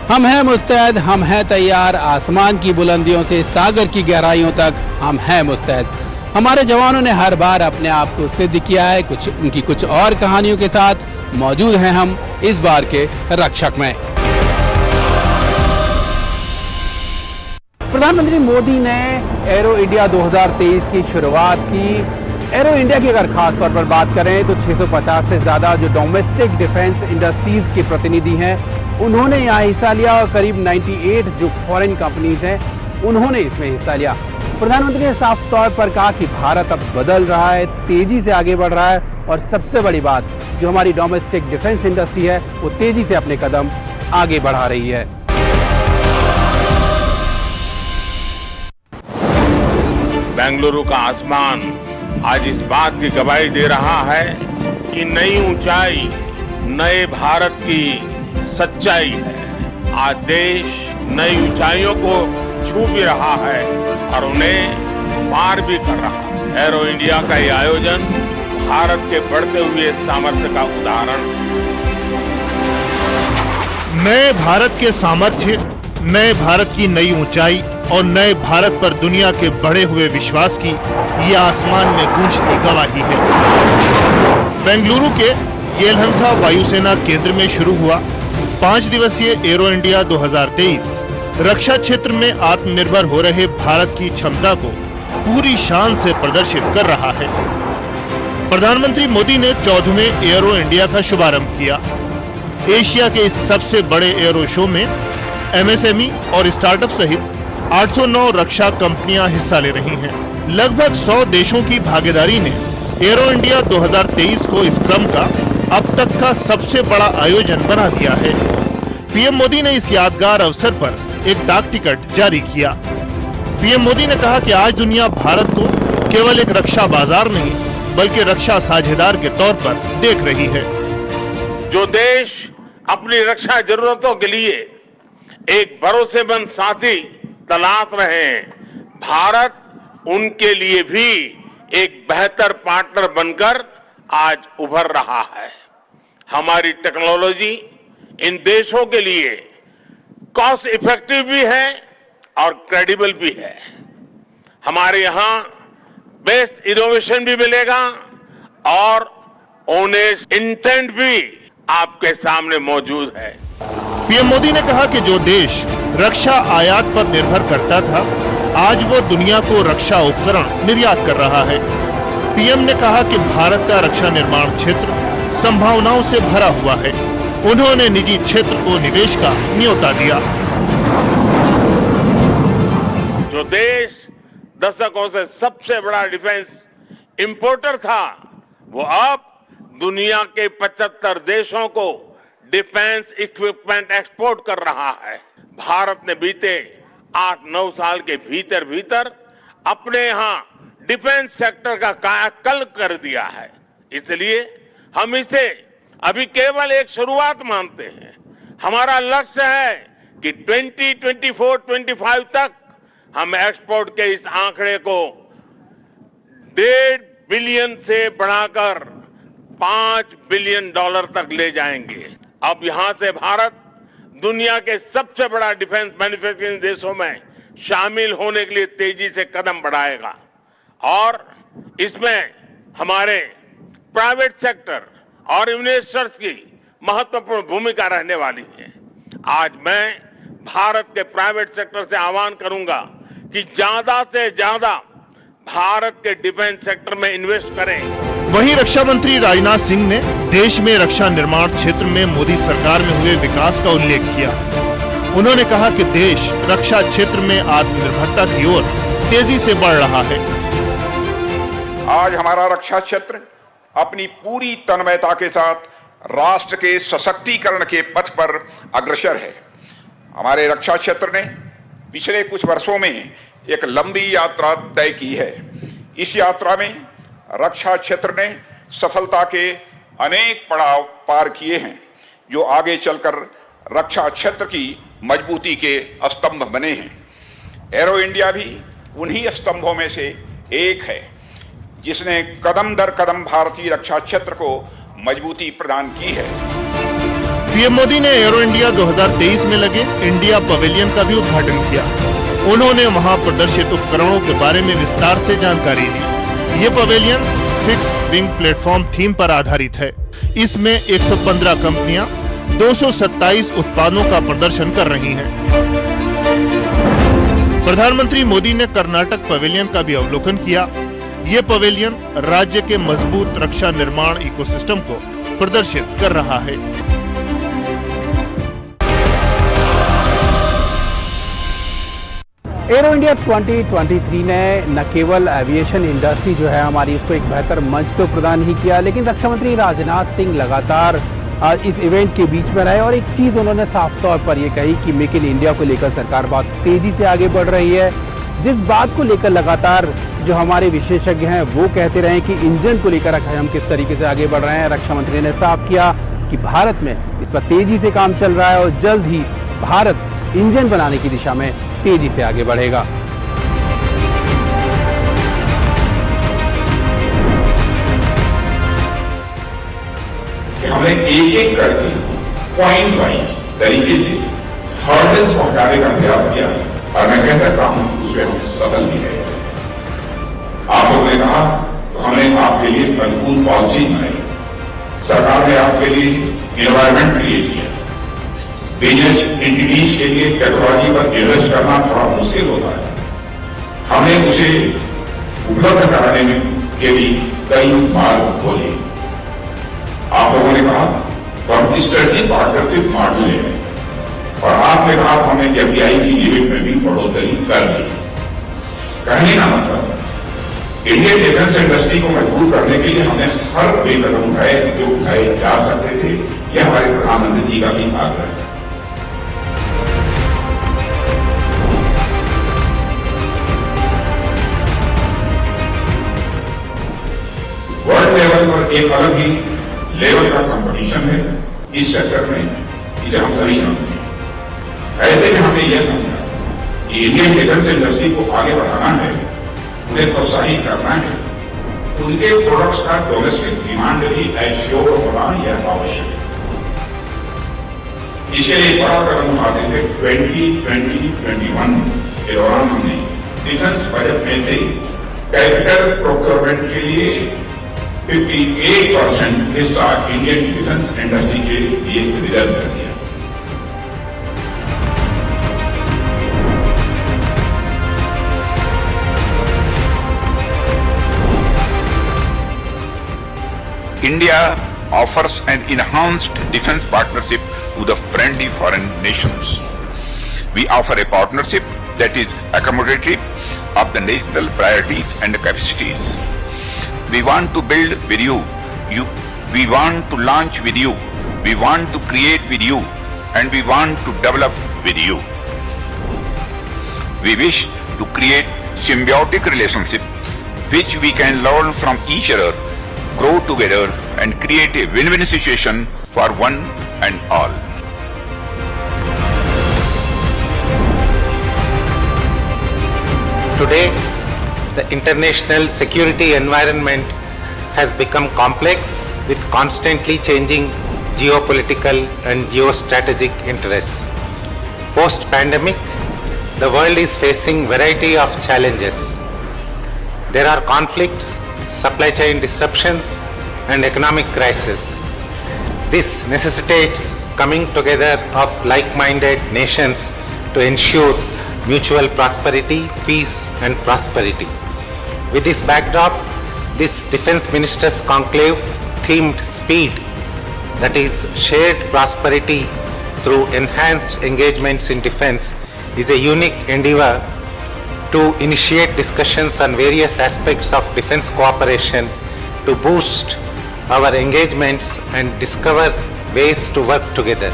हम हैं मुस्तैद, हम हैं तैयार, आसमान की बुलंदियों से सागर की गहराइयों तक हम हैं मुस्तैद। हमारे जवानों ने हर बार अपने आप को सिद्ध किया है। उनकी कुछ और कहानियों के साथ मौजूद हैं हम इस बार के रक्षक में। प्रधानमंत्री मोदी ने एरो इंडिया 2023 की शुरुआत की। एरो इंडिया की अगर खास तौर पर बात करें तो 650 से ज़्यादा जो डोमेस्टिक डिफेंस इंडस्ट्रीज़ के प्रतिनिधि हैं उन्होंने यहाँ हिस्सा लिया और करीब 98 जो फॉरेन कंपनीज हैं उन्होंने इसमें हिस्सा लिया। प्रधानमंत्री ने साफ तौर पर कहा कि भारत अब बदल रहा है, तेजी से आगे बढ़ रहा है और सबसे बड़ी बात जो हमारी डोमेस्टिक डिफेंस इंडस्ट्री है वो तेजी से अपने कदम आगे बढ़ा रही है। बेंगलुरु का आसमान आज इस बात की गवाही दे रहा है कि नई ऊंचाई नए भारत की सच्चाई है। आज देश नई ऊंचाइयों को छू भी रहा है और उन्हें पार भी कर रहा है। एरो इंडिया का ये आयोजन भारत के बढ़ते हुए सामर्थ्य का उदाहरण। नए भारत के सामर्थ्य, नए भारत की नई ऊंचाई और नए भारत पर दुनिया के बढ़े हुए विश्वास की ये आसमान में गूंजती गवाही है। बेंगलुरु के येलहंका वायुसेना केंद्र में शुरू हुआ 5 दिवसीय एरो इंडिया 2023 रक्षा क्षेत्र में आत्मनिर्भर हो रहे भारत की क्षमता को पूरी शान से प्रदर्शित कर रहा है। प्रधानमंत्री मोदी ने 14वें एरो इंडिया का शुभारंभ किया। एशिया के इस सबसे बड़े एरो शो में एमएसएमई और स्टार्टअप सहित 809 रक्षा कंपनियां हिस्सा ले रही हैं। लगभग 100 देशों की भागीदारी ने एरो इंडिया 2023 को इस क्रम का अब तक का सबसे बड़ा आयोजन बना दिया है। पीएम मोदी ने इस यादगार अवसर पर एक डाक टिकट जारी किया। पीएम मोदी ने कहा कि आज दुनिया भारत को केवल एक रक्षा बाजार नहीं बल्कि रक्षा साझेदार के तौर पर देख रही है। जो देश अपनी रक्षा जरूरतों के लिए एक भरोसेमंद साथी तलाश रहे हैं, भारत उनके लिए भी एक बेहतर पार्टनर बनकर आज उभर रहा है। हमारी टेक्नोलॉजी इन देशों के लिए कॉस्ट इफेक्टिव भी है और क्रेडिबल भी है। हमारे यहाँ बेस्ट इनोवेशन भी मिलेगा और ऑनेस्ट इंटेंट भी आपके सामने मौजूद है। पीएम मोदी ने कहा कि जो देश रक्षा आयात पर निर्भर करता था आज वो दुनिया को रक्षा उपकरण निर्यात कर रहा है। पीएम ने कहा कि भारत का रक्षा निर्माण क्षेत्र संभावनाओं से भरा हुआ है। उन्होंने निजी क्षेत्र को निवेश का न्योता दिया। जो देश दशकों से सबसे बड़ा डिफेंस इंपोर्टर था वो अब दुनिया के 75 देशों को डिफेंस इक्विपमेंट एक्सपोर्ट कर रहा है। भारत ने बीते 8-9 साल के भीतर अपने यहाँ डिफेंस सेक्टर का कायाकल्प कर दिया है। इसलिए हम इसे अभी केवल एक शुरुआत मानते हैं। हमारा लक्ष्य है कि 2024-25 तक हम एक्सपोर्ट के इस आंकड़े को $1.5 बिलियन से बढ़ाकर $5 बिलियन तक ले जाएंगे। अब यहां से भारत दुनिया के सबसे बड़ा डिफेंस मैन्युफैक्चरिंग देशों में शामिल होने के लिए तेजी से कदम बढ़ाएगा और इसमें हमारे प्राइवेट सेक्टर और इन्वेस्टर्स की महत्वपूर्ण भूमिका रहने वाली है। आज मैं भारत के प्राइवेट सेक्टर से आह्वान करूंगा कि ज्यादा से ज्यादा भारत के डिफेंस सेक्टर में इन्वेस्ट करें। वहीं रक्षा मंत्री राजनाथ सिंह ने देश में रक्षा निर्माण क्षेत्र में मोदी सरकार में हुए विकास का उल्लेख किया। उन्होंने कहा कि देश रक्षा क्षेत्र में आत्मनिर्भरता की ओर तेजी से बढ़ रहा है। आज हमारा रक्षा क्षेत्र अपनी पूरी तन्मयता के साथ राष्ट्र के सशक्तिकरण के पथ पर अग्रसर है। हमारे रक्षा क्षेत्र ने पिछले कुछ वर्षों में एक लंबी यात्रा तय की है। इस यात्रा में रक्षा क्षेत्र ने सफलता के अनेक पड़ाव पार किए हैं जो आगे चलकर रक्षा क्षेत्र की मजबूती के स्तंभ बने हैं। एरो इंडिया भी उन्हीं स्तंभों में से एक है जिसने कदम दर कदम भारतीय रक्षा क्षेत्र को मजबूती प्रदान की है। पीएम मोदी ने एरो इंडिया 2023 में लगे इंडिया पवेलियन का भी उद्घाटन किया। उन्होंने वहां प्रदर्शित उपकरणों के बारे में विस्तार से जानकारी दी। ये pavilion fix wing platform theme पर आधारित है। इसमें 115 कंपनियां 227 उत्पादों का प्रदर्शन कर रही हैं। प्रधानमंत्री मोदी ने कर्नाटक पवेलियन का भी अवलोकन किया। ये पवेलियन राज्य के मजबूत रक्षा निर्माण इकोसिस्टम को प्रदर्शित कर रहा है। एरो इंडिया 2023 ने न केवल एविएशन इंडस्ट्री जो है हमारी, इसको एक बेहतर मंच तो प्रदान ही किया, लेकिन रक्षा मंत्री राजनाथ सिंह लगातार इस इवेंट के बीच में रहे और एक चीज उन्होंने साफ तौर पर यह कही कि मेक इन इंडिया को लेकर सरकार बहुत तेजी से आगे बढ़ रही है। जिस बात को लेकर लगातार जो हमारे विशेषज्ञ हैं वो कहते रहे कि इंजन को लेकर हम किस तरीके से आगे बढ़ रहे हैं, रक्षा मंत्री ने साफ किया कि भारत में इस पर तेजी से काम चल रहा है और जल्द ही भारत इंजन बनाने की दिशा में तेजी से आगे बढ़ेगा। हमने एक एक करके पॉइंट वाइज तरीके से हर्डल्स को हटाने का प्रयास किया और मैं कह सकता हूं उसमें हम सफल भी रहे। आप लोगों ने कहा तो हमने आपके लिए अनुकूल पॉलिसी बनाई, सरकार ने आपके लिए एनवायरमेंट क्रिएट किया। बिजनेस एंटिटीज के लिए टेक्नोलॉजी पर इन्वेस्ट करना थोड़ा मुश्किल होता है, हमने उसे उपलब्ध कराने में के लिए कई मार्ग खोले। आप लोगों ने कहा तो हम स्ट्रेटेजिक पार्टनरशिप मॉडल है और आपने कहा तो हमने एफडीआई की लिमिट में भी बढ़ोतरी कर दी। कहने का मतलब इंडियन डिफेंस इंडस्ट्री को मजबूत करने के लिए हमने हर वे कदम उठाए जो उठाए जा सकते थे। यह हमारे प्रधानमंत्री जी का भी आग्रह है। वर्ल्ड लेवल पर एक अलग ही लेवल का कंपटीशन है इस सेक्टर में, इसे हम सभी जानते हैं। ऐसे में हमने यह समझा कि इंडियन डिफेंस इंडस्ट्री को आगे बढ़ाना है, उन्हें प्रोत्साहित करना है, उनके प्रोडक्ट्स का डोमेस्टिक डिमांड भी एश्योर होना यह आवश्यक है। इसके लिए एक बड़ा कदम उठाते हुए 2020-21 के दौरान हमने डिफेंस बजट में से कैपिटल प्रोक्योरमेंट के लिए 58% हिस्सा इंडियन डिफेंस इंडस्ट्री के लिए रिजर्व कर दिया। India offers an enhanced defense partnership to the friendly foreign nations. We offer a partnership that is accommodative of the national priorities and capacities. We want to build with you. We want to launch with you. We want to create with you. And we want to develop with you. We wish to create symbiotic relationship which we can learn from each other, grow together and create a win-win situation for one and all. Today, the international security environment has become complex with constantly changing geopolitical and geostrategic interests. Post-pandemic, the world is facing variety of challenges. There are conflicts, supply chain disruptions, and economic crisis. This necessitates coming together of like-minded nations to ensure mutual prosperity, peace, and prosperity. With this backdrop, this Defence Ministers Conclave themed Speed, that is shared prosperity through enhanced engagements in defence, is a unique endeavour to initiate discussions on various aspects of defence cooperation to boost our engagements and discover ways to work together.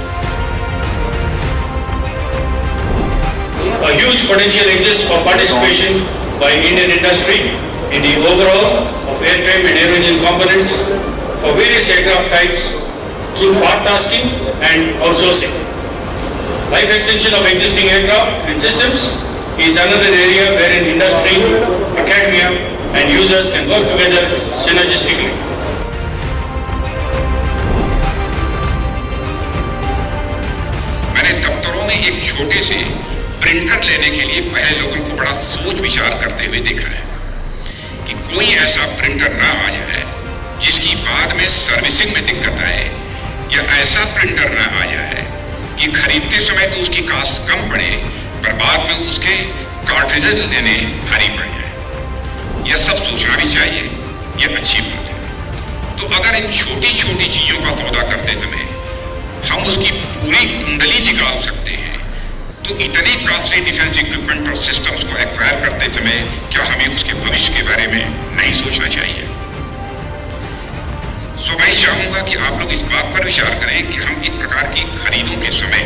A huge potential exists for participation by Indian industry in the overhaul of airframe and aero engine components for various aircraft types through part tasking and outsourcing. Life extension of existing aircraft and systems is another area wherein industry, academia and users can work together synergistically. एक छोटे से printer लेने के लिए पहले लोगों को बड़ा सोच विचार करते हुए देखा है कि कोई ऐसा प्रिंटर ना आ जाए जिसकी बाद में सर्विसिंग में दिक्कत आए, या ऐसा प्रिंटर ना आ जाए कि खरीदते समय तो उसकी कास्ट कम पड़े पर बाद में उसके कार्ट्रिजेज लेने भारी पड़ जाए। यह सब सोचना भी चाहिए, यह अच्छी बात है। तो अगर इन छोटी छोटी चीजों का सौदा करते समय हम उसकी पूरी कुंडली निकाल सकते हैं, तो इतने कॉस्टली डिफेंस इक्विपमेंट और सिस्टम्स को एक्वायर करते समय क्या हमें उसके भविष्य के बारे में नहीं सोचना चाहिए? सो मैं चाहूंगा कि आप लोग इस बात पर विचार करें कि हम इस प्रकार की खरीदों के समय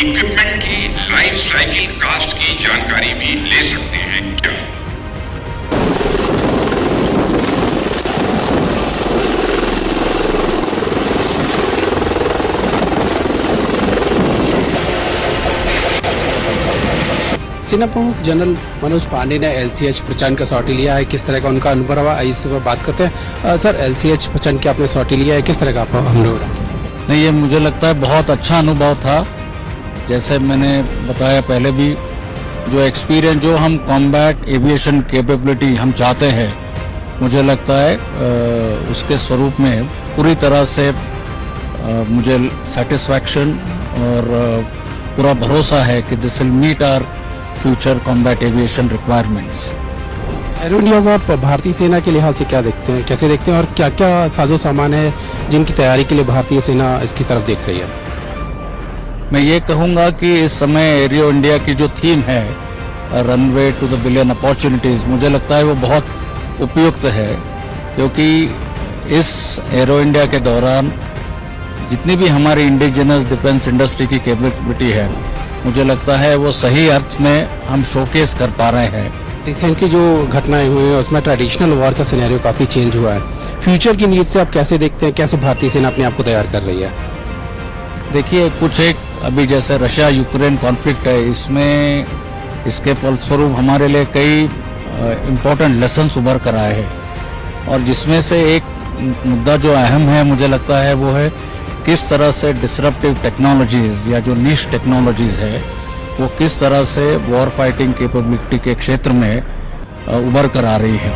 इक्विपमेंट की लाइफ साइकिल कास्ट की जानकारी भी ले सकते हैं क्या? सेना प्रमुख जनरल मनोज पांडे ने LCH प्रचंड का सॉटी लिया है, किस तरह का उनका अनुभव रहा, इस पर बात करते हैं। सर, LCH प्रचंड के आपने सॉटी लिया है, किस तरह का आपका अनुभव रहा? नहीं, ये मुझे लगता है बहुत अच्छा अनुभव था। जैसे मैंने बताया पहले भी, जो एक्सपीरियंस, जो हम कॉम्बैट एविएशन कैपेबिलिटी हम चाहते हैं, मुझे लगता है उसके स्वरूप में पूरी तरह से मुझे सेटिस्फैक्शन और पूरा भरोसा है कि this will meet our future combat aviation requirements. Aero India को आप भारतीय सेना के लिहाज से क्या देखते हैं, कैसे देखते हैं, और क्या क्या साजो सामान है जिनकी तैयारी के लिए भारतीय सेना इसकी तरफ देख रही है? मैं ये कहूँगा कि इस समय एरो इंडिया की जो थीम है, runway to the billion opportunities, मुझे लगता है वो बहुत उपयुक्त है, क्योंकि इस एरो इंडिया के दौरान जितनी भी हमारी इंडिजिनस डिफेंस इंडस्ट्री की कैपेबिलिटी है, मुझे लगता है वो सही अर्थ में हम शोकेस कर पा रहे हैं। रिसेंटली जो घटनाएं हुई हैं उसमें ट्रेडिशनल वॉर का सिनेरियो काफ़ी चेंज हुआ है। फ्यूचर की नीड से आप कैसे देखते हैं, कैसे भारतीय सेना अपने आप को तैयार कर रही है? देखिए, कुछ एक अभी जैसे रशिया यूक्रेन कॉन्फ्लिक्ट है, इसमें इसके फलस्वरूप हमारे लिए कई इम्पोर्टेंट लेसन्स उभर कर आए हैं, और जिसमें से एक मुद्दा जो अहम है मुझे लगता है वो है किस तरह से डिसरप्टिव टेक्नोलॉजीज़ या जो नीश टेक्नोलॉजीज़ है वो किस तरह से वॉर फाइटिंग कैपेबिलिटी के क्षेत्र में उभर कर आ रही है।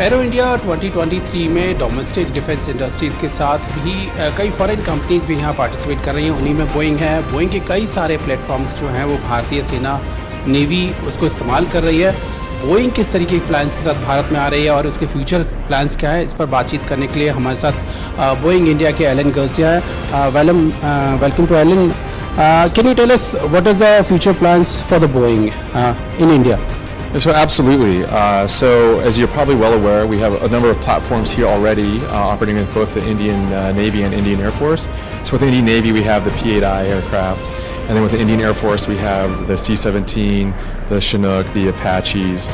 एरो इंडिया 2023 में डोमेस्टिक डिफेंस इंडस्ट्रीज़ के साथ भी कई फॉरेन कंपनीज भी यहाँ पार्टिसिपेट कर रही हैं। उन्हीं में बोइंग है। बोइंग के कई सारे प्लेटफॉर्म्स जो हैं वो भारतीय सेना, नेवी उसको इस्तेमाल कर रही है। बोइंग किस तरीके के प्लान्स के साथ भारत में आ रही है और उसके फ्यूचर प्लान्स क्या है, इस पर बातचीत करने के लिए हमारे साथ बोइंग इंडिया के एलन गर्सिया है। Welcome to Alan. Can you tell us what is the future plans for the Boeing in India? So absolutely. So as you're probably well aware, we have a number of platforms here already operating with both the Indian Navy and Indian Air Force. So with the Indian Navy, we have the P-8I aircraft, and then with the Indian Air Force, we have the C-17, the Chinook, the Apaches,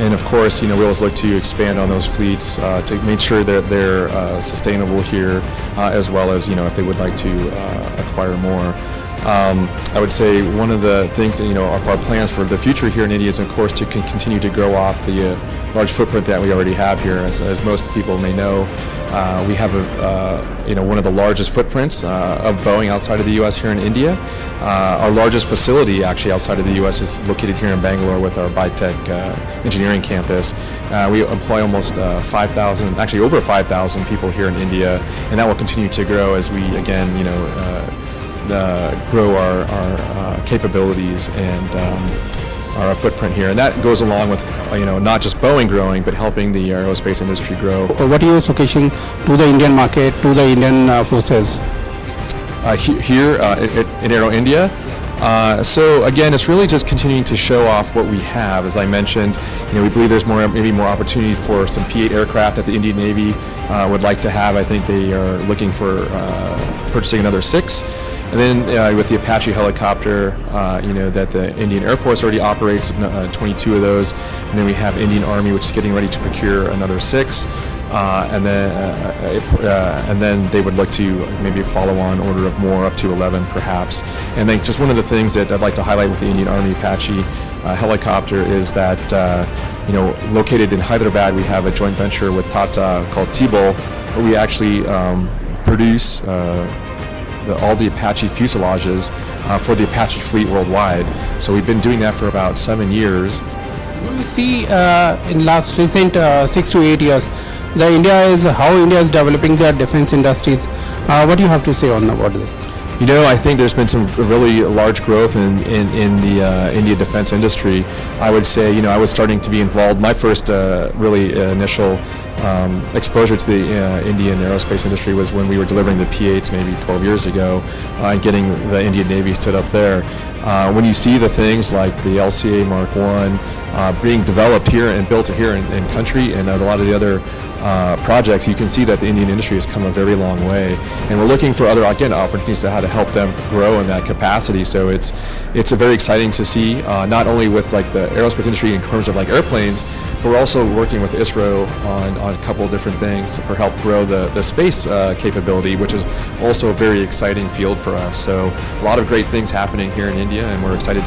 and of course, we always look to expand on those fleets to make sure that they're sustainable here, as well as if they would like to acquire more. I would say one of the things that, of our plans for the future here in India is, of course, to continue to grow off the large footprint that we already have here. As most people may know, we have one of the largest footprints of Boeing outside of the U.S. here in India. Our largest facility actually outside of the U.S. is located here in Bangalore with our BITEC engineering campus. We employ almost 5,000, actually over 5,000 people here in India, and that will continue to grow as we, again, grow our capabilities and our footprint here, and that goes along with not just Boeing growing, but helping the aerospace industry grow. What are you showcasing to the Indian market, to the Indian forces? Here in Aero India. So again, it's really just continuing to show off what we have. As I mentioned, we believe there's maybe more opportunity for some P-8 aircraft that the Indian Navy would like to have. I think they are looking for purchasing another 6. And then with the Apache helicopter, that the Indian Air Force already operates 22 of those, and then we have Indian Army, which is getting ready to procure another 6, and then they would look to maybe follow on order of more up to 11 perhaps. And then just one of the things that I'd like to highlight with the Indian Army Apache helicopter is that located in Hyderabad, we have a joint venture with Tata called T-Bol, where we actually produce all the Apache fuselages for the Apache fleet worldwide. So we've been doing that for about 7 years. You see, in last recent 6 to 8 years, how India is developing their defense industries. What do you have to say about this? I think there's been some really large growth in the India defense industry. I would say, I was starting to be involved. My first really initial exposure to the Indian aerospace industry was when we were delivering the P-8s maybe 12 years ago and getting the Indian Navy stood up there. When you see the things like the LCA Mark I being developed here and built here in country, and a lot of the other projects, you can see that the Indian industry has come a very long way, and we're looking for other opportunities to how to help them grow in that capacity. So it's very exciting to see, not only with like the aerospace industry in terms of like airplanes, but we're also working with ISRO on a couple of different things to help grow the space capability, which is also a very exciting field for us. So a lot of great things happening here in India, and we're excited.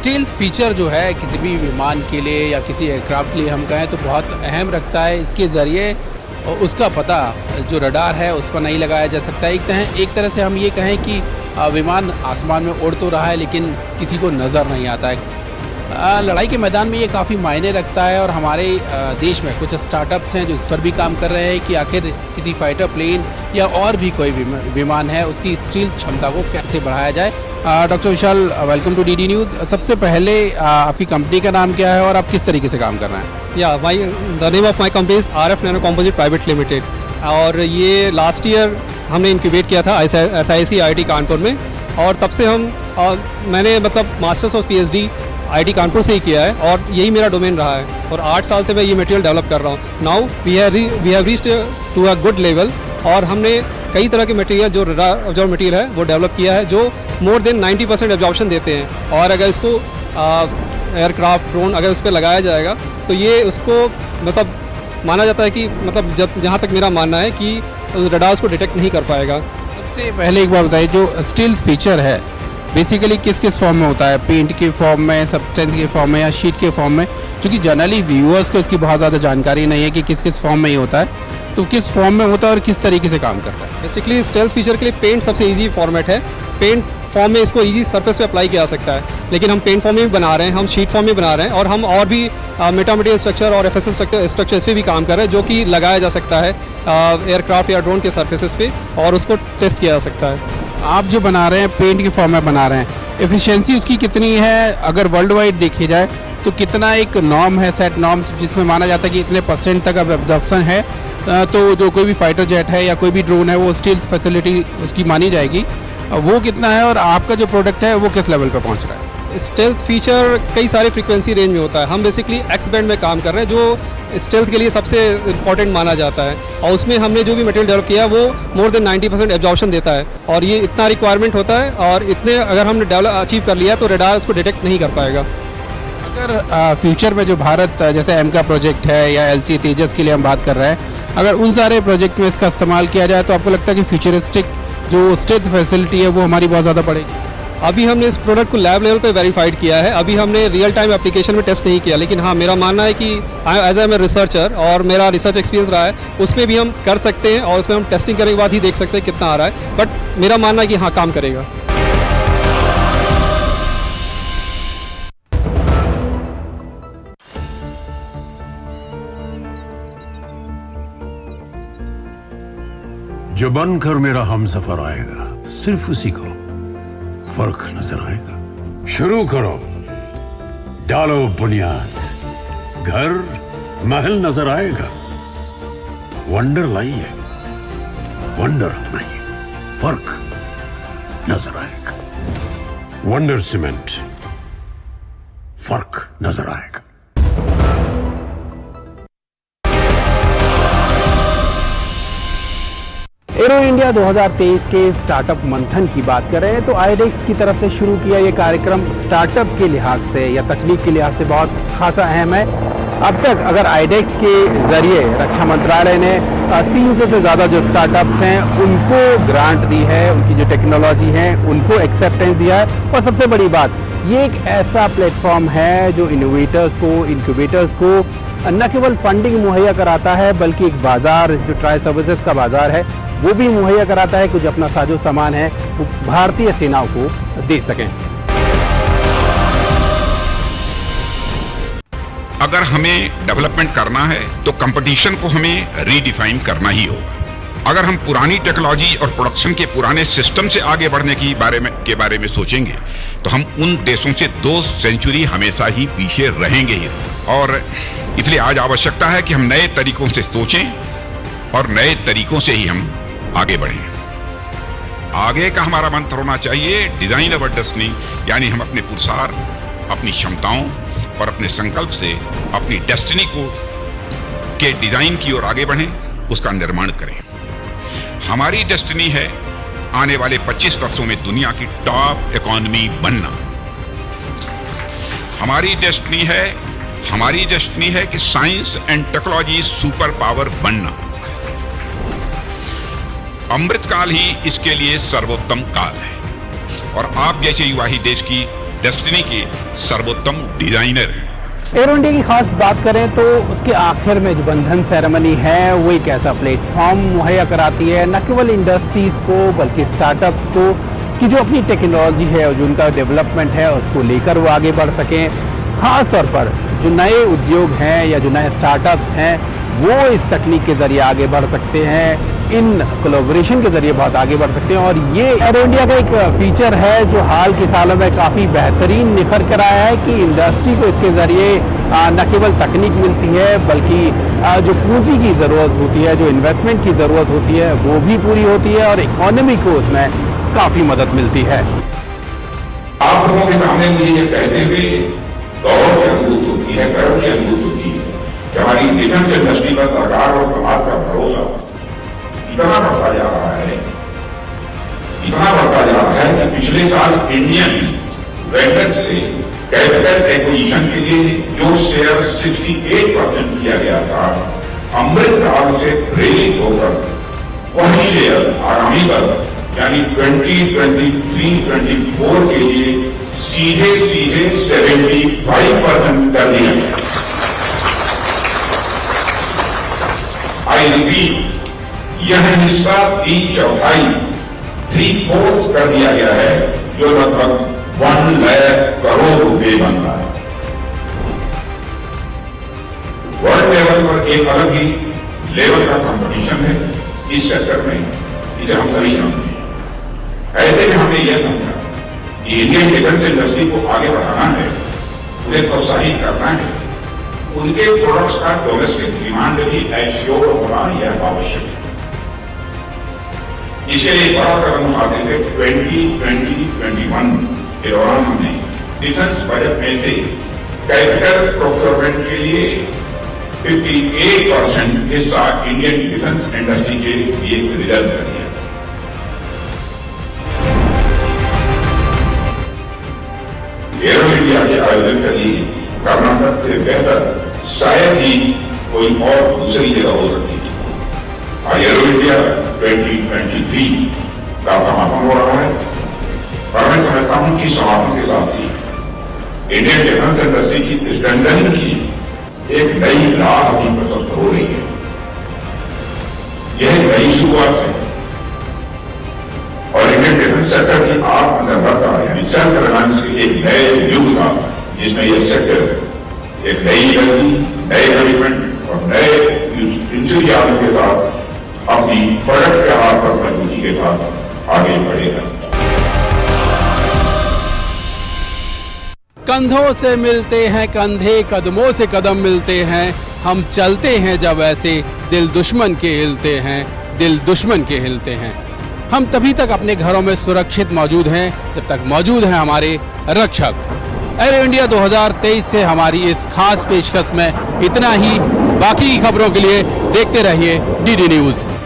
Stealth feature जो है किसी भी विमान के लिए या किसी aircraft के लिए हम कहें तो बहुत अहम रखता है। इसके ज़रिए उसका पता जो रडार है उस पर नहीं लगाया जा सकता है। एक तरह से हम ये कहें कि विमान आसमान में उड़ तो रहा है लेकिन किसी को नज़र नहीं आता है। लड़ाई के मैदान में ये काफ़ी मायने रखता है और हमारे देश में कुछ स्टार्टअप्स हैं जो इस पर भी काम कर रहे हैं कि आखिर किसी फाइटर प्लेन या और भी कोई विमान है उसकी स्टील्थ क्षमता को कैसे बढ़ाया जाए। Doctor Vishal, welcome to DD News. सबसे पहले आपकी कंपनी का नाम क्या है और आप किस तरीके से काम कर रहे हैं? The name of my company is RF nano composite private limited, और ये लास्ट ईयर हमने इंक्यूबेट किया था SIC IIT कानपुर में, और तब से मैंने मास्टर्स और PhD IIT कानपुर से ही किया है और यही मेरा डोमेन रहा है, और 8 साल से मैं ये मटेरियल डेवलप कर रहा हूँ। Now we have reached to a good level, और हमने कई तरह के मटेरियल जो मटेरियल है वो डेवलप किया है जो मोर देन 90% एब्जॉर्प्शन देते हैं, और अगर इसको एयरक्राफ्ट ड्रोन अगर उस पर लगाया जाएगा तो ये उसको माना जाता है कि जहाँ तक मेरा मानना है कि रडार्स को डिटेक्ट नहीं कर पाएगा। सबसे पहले एक बात बताइए, जो स्टील्थ फीचर है बेसिकली किस फॉर्म में होता है? पेंट के फॉर्म में, सब्सटेंस के फॉर्म में या शीट के फॉर्म में? क्योंकि जनरली व्यूअर्स को इसकी बहुत ज़्यादा जानकारी नहीं है कि किस फॉर्म में ये होता है, तो किस फॉर्म में होता है और किस तरीके से काम करता है? बेसिकली स्टेल्थ फीचर के लिए पेंट सबसे इजी फॉर्मेट है। पेंट फॉर्म में इसको इजी सरफेस पे अप्लाई किया जा सकता है, लेकिन हम पेंट फॉर्म में भी बना रहे हैं, हम शीट फॉर्म में बना रहे हैं, और हम और भी मेटा मटेरियल स्ट्रक्चर और FSS स्ट्रक्चर इस पर भी काम कर रहे हैं जो कि लगाया जा सकता है एयरक्राफ्ट या ड्रोन के सरफेसेस पे, और उसको टेस्ट किया जा सकता है। आप जो बना रहे हैं पेंट के फॉर्म में बना रहे हैं, एफिशिएंसी उसकी कितनी है? अगर वर्ल्ड वाइड देखी जाए तो कितना एक नॉर्म है, सेट नॉर्म्स, जिसमें माना जाता है कि इतने % तक अब एब्जॉर्प्शन है, तो जो कोई भी फाइटर जेट है या कोई भी ड्रोन है वो स्टील्थ फैसिलिटी उसकी मानी जाएगी, वो कितना है और आपका जो प्रोडक्ट है वो किस लेवल पे पहुंच रहा है? स्टेल्थ फीचर कई सारे फ्रीक्वेंसी रेंज में होता है। हम बेसिकली एक्स बैंड में काम कर रहे हैं जो स्टेल्थ के लिए सबसे इंपॉर्टेंट माना जाता है, और उसमें हमने जो भी मटेरियल डेवलप किया वो मोर देन 90% एब्जॉर्प्शन देता है, और ये इतना रिक्वायरमेंट होता है, और इतने अगर हमने अचीव कर लिया तो रडार उसको डिटेक्ट नहीं कर पाएगा। अगर फ्यूचर में जो भारत जैसे एम का प्रोजेक्ट है या LCA तेजस के लिए हम बात कर रहे हैं, अगर उन सारे प्रोजेक्ट में इसका इस्तेमाल किया जाए तो आपको लगता है कि फ्यूचरिस्टिक जो स्टेल्थ फैसिलिटी है वो हमारी बहुत ज़्यादा बढ़ेगी? अभी हमने इस प्रोडक्ट को लैब लेवल पे वेरीफाइड किया है, अभी हमने रियल टाइम एप्लीकेशन में टेस्ट नहीं किया, लेकिन हाँ मेरा मानना है कि एज ए रिसर्चर और मेरा रिसर्च एक्सपीरियंस रहा है, उसमें भी हम कर सकते हैं, और उसमें हम टेस्टिंग करने के बाद ही देख सकते हैं कितना आ रहा है, बट मेरा मानना है कि हाँ काम करेगा। जो बनकर मेरा हमसफर आएगा सिर्फ उसी को फर्क नजर आएगा। शुरू करो, डालो बुनियाद, घर महल नजर आएगा। वंडर लाइए, वंडर नहीं, फर्क नजर आएगा। वंडर सीमेंट, फर्क नजर आएगा। एरो इंडिया 2023 के स्टार्टअप मंथन की बात करें तो आईडेक्स की तरफ से शुरू किया ये कार्यक्रम स्टार्टअप के लिहाज से या तकनीक के लिहाज से बहुत खासा अहम है। अब तक अगर आईडेक्स के जरिए रक्षा मंत्रालय ने 300 से ज़्यादा जो स्टार्टअप्स हैं उनको ग्रांट दी है, उनकी जो टेक्नोलॉजी है उनको एक्सेप्टेंस दिया है। और सबसे बड़ी बात, ये एक ऐसा प्लेटफॉर्म है जो इनोवेटर्स को, इंक्यूबेटर्स को न केवल फंडिंग मुहैया कराता है बल्कि एक बाज़ार, जो ट्राई सर्विसेज का बाज़ार है वो भी मुहैया कराता है, कुछ अपना साजो सामान है वो भारतीय सेनाओं को दे सकें। अगर हमें डेवलपमेंट करना है तो कंपटीशन को हमें रीडिफाइन करना ही होगा। अगर हम पुरानी टेक्नोलॉजी और प्रोडक्शन के पुराने सिस्टम से आगे बढ़ने के बारे में सोचेंगे तो हम उन देशों से 2 सेंचुरी हमेशा ही पीछे रहेंगे ही। और इसलिए आज आवश्यकता है कि हम नए तरीकों से सोचें और नए तरीकों से ही हम आगे बढ़ें। आगे का हमारा मंत्र होना चाहिए डिजाइन अवर डेस्टिनी, यानी हम अपने पुरुषार्थ, अपनी क्षमताओं और अपने संकल्प से अपनी डेस्टिनी को के डिजाइन की ओर आगे बढ़ें, उसका निर्माण करें। हमारी डेस्टिनी है आने वाले 25 वर्षों में दुनिया की टॉप इकोनॉमी बनना। हमारी डेस्टिनी है कि science and technology super power बनना। अमृतकाल ही इसके लिए सर्वोत्तम काल है और आप जैसे युवा ही देश की डेस्टिनी के सर्वोत्तम डिजाइनर हैं। एरो इंडिया की खास बात करें तो उसके आखिर में जो बंधन सेरेमनी है वो एक ऐसा प्लेटफॉर्म मुहैया कराती है न केवल इंडस्ट्रीज को बल्कि स्टार्टअप्स को कि जो अपनी टेक्नोलॉजी है, जो उनका डेवलपमेंट है उसको लेकर वो आगे बढ़ सकें। खास तौर पर जो नए उद्योग हैं या जो नए स्टार्टअप्स हैं वो इस तकनीक के जरिए आगे बढ़ सकते हैं, इन कोलैबोरेशन के जरिए बहुत आगे बढ़ सकते हैं। और ये एरो इंडिया का एक फीचर है जो हाल के सालों में काफ़ी बेहतरीन निखर कर आया है कि इंडस्ट्री को इसके जरिए न केवल तकनीक मिलती है बल्कि जो पूंजी की ज़रूरत होती है, जो इन्वेस्टमेंट की ज़रूरत होती है वो भी पूरी होती है और इकोनॉमी को उसमें काफ़ी मदद मिलती है। आप लोगों के सामने मुझे ये कहते हुए गौरव की अनुभूति होती है, गर्व की अनुभूति होती है कि हमारी डिफेंस इंडस्ट्री पर सरकार और समाज का भरोसा इतना बढ़ता जा रहा है कि पिछले साल इंडियन वेंडर से कैपिटल एक्विजिशन के लिए जो शेयर 68% किया गया था, अमृतकाल से प्रेरित होकर वह शेयर आगामी वर्ष यानी 2023-24 के लिए सीधे 75% कर दिया गया। आई रिपीट, यह हिस्सा 3/4 कर दिया गया है जो लगभग 1 लाख करोड़ रुपए बनता है। वर्ल्ड लेवल पर एक अलग ही लेवल का कंपटीशन है इस सेक्टर में, इसे हम सभी जानते हैं। ऐसे में हमने यह समझा कि इंडियन डिफेंस इंडस्ट्री को आगे बढ़ाना है, उन्हें प्रोत्साहित करना है, उनके प्रोडक्ट्स का डोमेस्टिक डिमांड भी एश्योर होना यह आवश्यक है। इसके लिए बड़ा कदम उठाते हुए 2020-21 के दौरान हमने डिफेंस बजट में से कैपिटल प्रोक्योरमेंट के लिए 58% हिस्सा इंडियन डिफेंस इंडस्ट्री के लिए रिजर्व कर दिया। एरो इंडिया के आयोजन के लिए कर्नाटक से बेहतर शायद ही कोई और दूसरी जगह हो सकती है। एरो इंडिया 2023 का समापन हो रहा है और मैं समझता हूं कि समापन के साथ ही इंडियन डिफेंस इंडस्ट्री की स्ट्रेंथनिंग की एक नई राह अभी प्रशस्त हो रही है। यह नई शुरुआत है और इंडियन डिफेंस सेक्टर की आत्मनिर्भरता यानी सेल्फ रिलायंस के एक नए युग का, जिसमें यह सेक्टर एक नई एनर्जी, नए कमिटमेंट और नए इंतजाम के साथ अपनी प्रोडक्ट के आधार पर मजबूती के साथ आगे बढ़ेगा। कंधों से मिलते हैं कंधे, कदमों से कदम मिलते हैं, हम चलते हैं जब ऐसे दिल दुश्मन के हिलते हैं, दिल दुश्मन के हिलते हैं। हम तभी तक अपने घरों में सुरक्षित मौजूद हैं जब तक मौजूद हैं हमारे रक्षक। एरो इंडिया 2023 से हमारी इस खास पेशकश में इतना ही। बाकी की खबरों के लिए देखते रहिए डीडी न्यूज़।